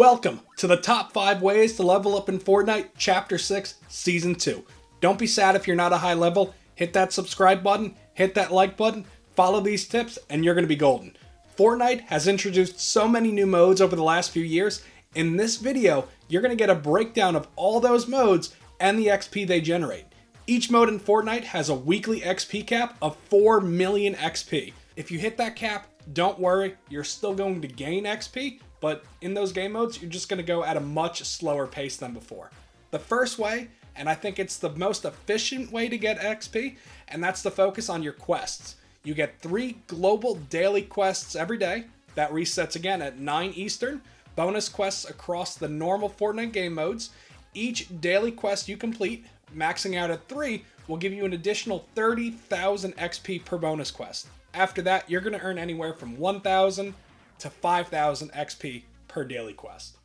Welcome to the top 5 ways to level up in Fortnite Chapter 6 Season 2. Don't be sad if you're not a high level. Hit that subscribe button, hit that like button, follow these tips, and you're going to be golden. Fortnite has introduced so many new modes over the last few years. In this video, you're going to get a breakdown of all those modes and the XP they generate. Each mode in Fortnite has a weekly XP cap of 4 million XP. If you hit that cap, don't worry, you're still going to gain XP, but in those game modes, you're just going to go at a much slower pace than before. The first way, and I think it's the most efficient way to get XP, and that's to focus on your quests. You get 3 global daily quests every day. That resets again at 9 Eastern. Bonus quests across the normal Fortnite game modes. Each daily quest you complete, maxing out at 3, will give you an additional 30,000 XP per bonus quest. After that, you're going to earn anywhere from 1,000 to 5,000 XP per daily quest.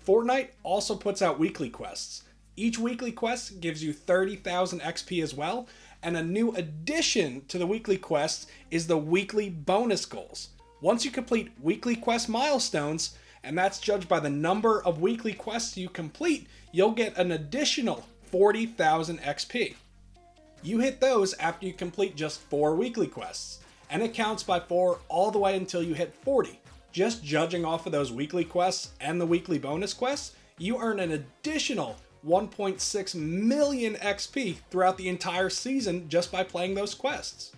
Fortnite also puts out weekly quests. Each weekly quest gives you 30,000 XP as well, and a new addition to the weekly quests is the weekly bonus goals. Once you complete weekly quest milestones, and that's judged by the number of weekly quests you complete, you'll get an additional 40,000 XP. You hit those after you complete just 4 weekly quests, and it counts by 4 all the way until you hit 40. Just judging off of those weekly quests and the weekly bonus quests, you earn an additional 1.6 million XP throughout the entire season just by playing those quests.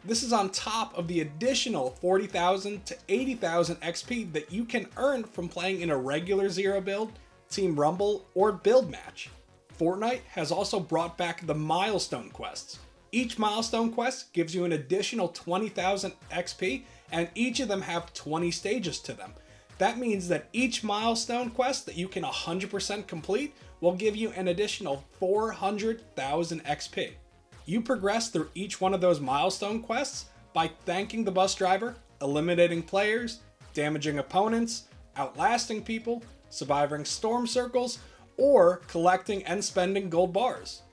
This is on top of the additional 40,000 to 80,000 XP that you can earn from playing in a regular Zero build, Team Rumble, or build match. Fortnite has also brought back the milestone quests. Each milestone quest gives you an additional 20,000 XP, and each of them have 20 stages to them. That means that each milestone quest that you can 100% complete will give you an additional 400,000 XP. You progress through each one of those milestone quests by thanking the bus driver, eliminating players, damaging opponents, outlasting people, surviving storm circles, or collecting and spending gold bars.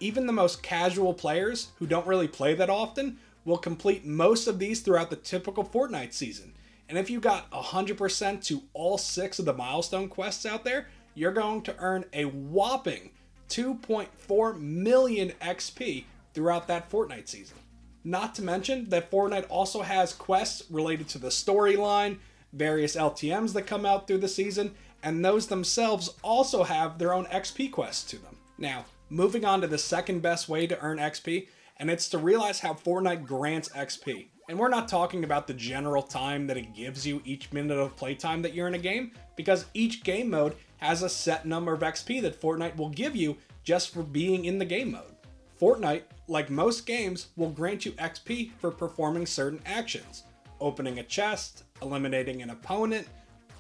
Even the most casual players who don't really play that often will complete most of these throughout the typical Fortnite season. And if you got 100% to all 6 of the milestone quests out there, you're going to earn a whopping 2.4 million XP throughout that Fortnite season. Not to mention that Fortnite also has quests related to the storyline, various LTMs that come out through the season, and those themselves also have their own XP quests to them. Now, moving on to the second best way to earn XP, and it's to realize how Fortnite grants XP. And we're not talking about the general time that it gives you each minute of playtime that you're in a game, because each game mode has a set number of XP that Fortnite will give you just for being in the game mode. Fortnite, like most games, will grant you XP for performing certain actions. Opening a chest, eliminating an opponent,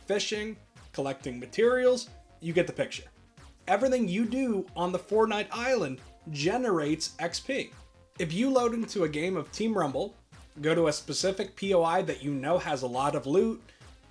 fishing, collecting materials, you get the picture. Everything you do on the Fortnite island generates XP. If you load into a game of Team Rumble, go to a specific POI that you know has a lot of loot,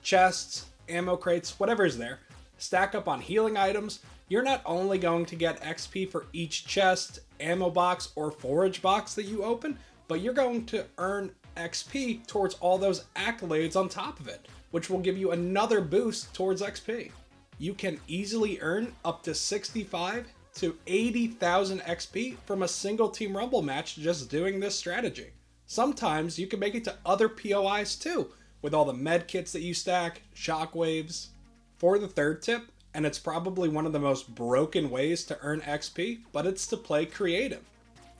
chests, ammo crates, whatever is there, stack up on healing items, you're not only going to get XP for each chest, ammo box, or forage box that you open, but you're going to earn XP towards all those accolades on top of it, which will give you another boost towards XP. You can easily earn up to 65 to 80,000 XP from a single Team Rumble match just doing this strategy. Sometimes you can make it to other POIs too, with all the med kits that you stack, shockwaves. For the third tip, and it's probably one of the most broken ways to earn XP, but it's to play creative.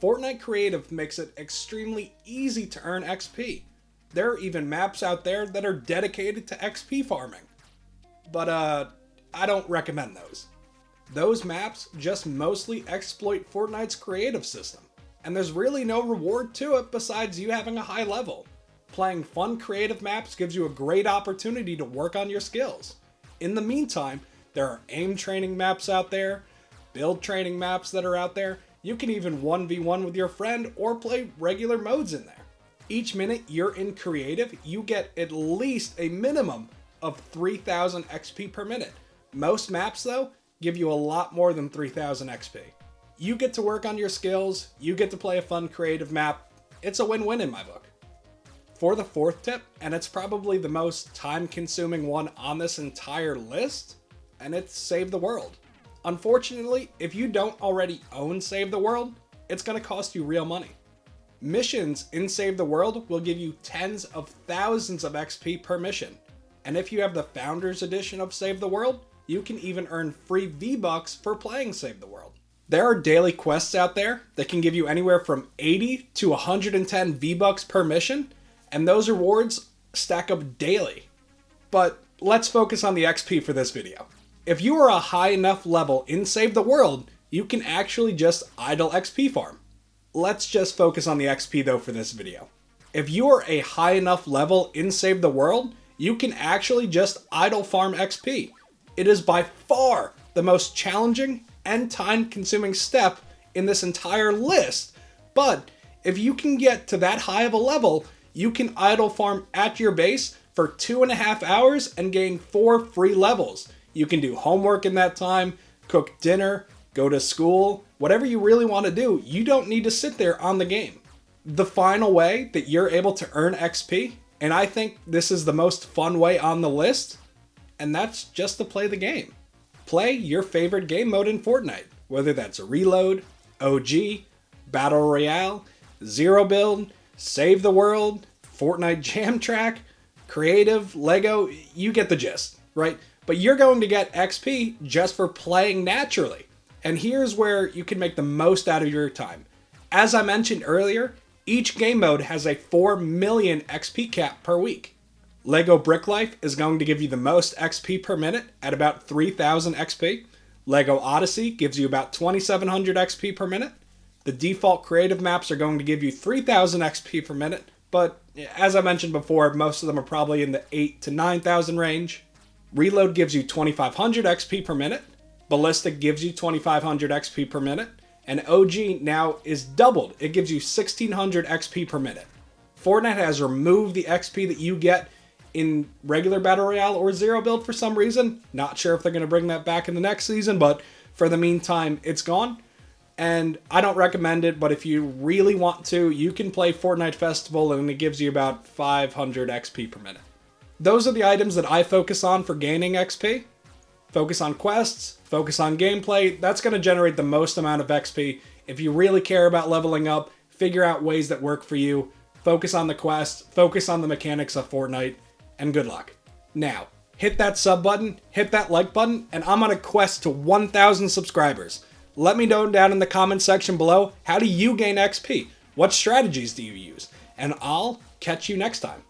Fortnite Creative makes it extremely easy to earn XP. There are even maps out there that are dedicated to XP farming. But I don't recommend those. Those maps just mostly exploit Fortnite's creative system, and there's really no reward to it besides you having a high level. Playing fun creative maps gives you a great opportunity to work on your skills. In the meantime, there are aim training maps out there, build training maps that are out there. You can even 1v1 with your friend or play regular modes in there. Each minute you're in creative, you get at least a minimum of 3,000 XP per minute. Most maps though, give you a lot more than 3,000 XP. You get to work on your skills, you get to play a fun creative map. It's a win-win in my book. For the fourth tip, and it's probably the most time-consuming one on this entire list, and it's Save the World. Unfortunately, if you don't already own Save the World, it's going to cost you real money. Missions in Save the World will give you tens of thousands of XP per mission. And if you have the Founders Edition of Save the World, you can even earn free V-Bucks for playing Save the World. There are daily quests out there that can give you anywhere from 80 to 110 V-Bucks per mission, and those rewards stack up daily. But let's focus on the XP for this video. If you are a high enough level in Save the World, you can actually just idle XP farm. Let's just focus on the XP though for this video. If you are a high enough level in Save the World, you can actually just idle farm XP. It is by far the most challenging and time-consuming step in this entire list. But if you can get to that high of a level, you can idle farm at your base for 2.5 hours and gain 4 free levels. You can do homework in that time, cook dinner, go to school, whatever you really want to do. You don't need to sit there on the game. The final way that you're able to earn XP, and I think this is the most fun way on the list, and that's just to play the game. Play your favorite game mode in Fortnite, whether that's Reload, OG, Battle Royale, Zero Build, Save the World, Fortnite Jam Track, Creative, Lego, you get the gist, right? But you're going to get XP just for playing naturally. And here's where you can make the most out of your time. As I mentioned earlier, each game mode has a 4 million XP cap per week. Lego Brick Life is going to give you the most XP per minute at about 3,000 XP. Lego Odyssey gives you about 2,700 XP per minute. The default creative maps are going to give you 3,000 XP per minute, but as I mentioned before, most of them are probably in the 8,000 to 9,000 range. Reload gives you 2,500 XP per minute. Ballistic gives you 2,500 XP per minute. And OG now is doubled. It gives you 1,600 XP per minute. Fortnite has removed the XP that you get in regular Battle Royale or Zero Build for some reason. Not sure if they're going to bring that back in the next season, but for the meantime, it's gone. And I don't recommend it, but if you really want to, you can play Fortnite Festival and it gives you about 500 XP per minute. Those are the items that I focus on for gaining XP. Focus on quests, focus on gameplay. That's going to generate the most amount of XP. If you really care about leveling up, figure out ways that work for you. Focus on the quests, focus on the mechanics of Fortnite, and good luck. Now, hit that sub button, hit that like button, and I'm on a quest to 1,000 subscribers. Let me know down in the comment section below, how do you gain XP? What strategies do you use? And I'll catch you next time.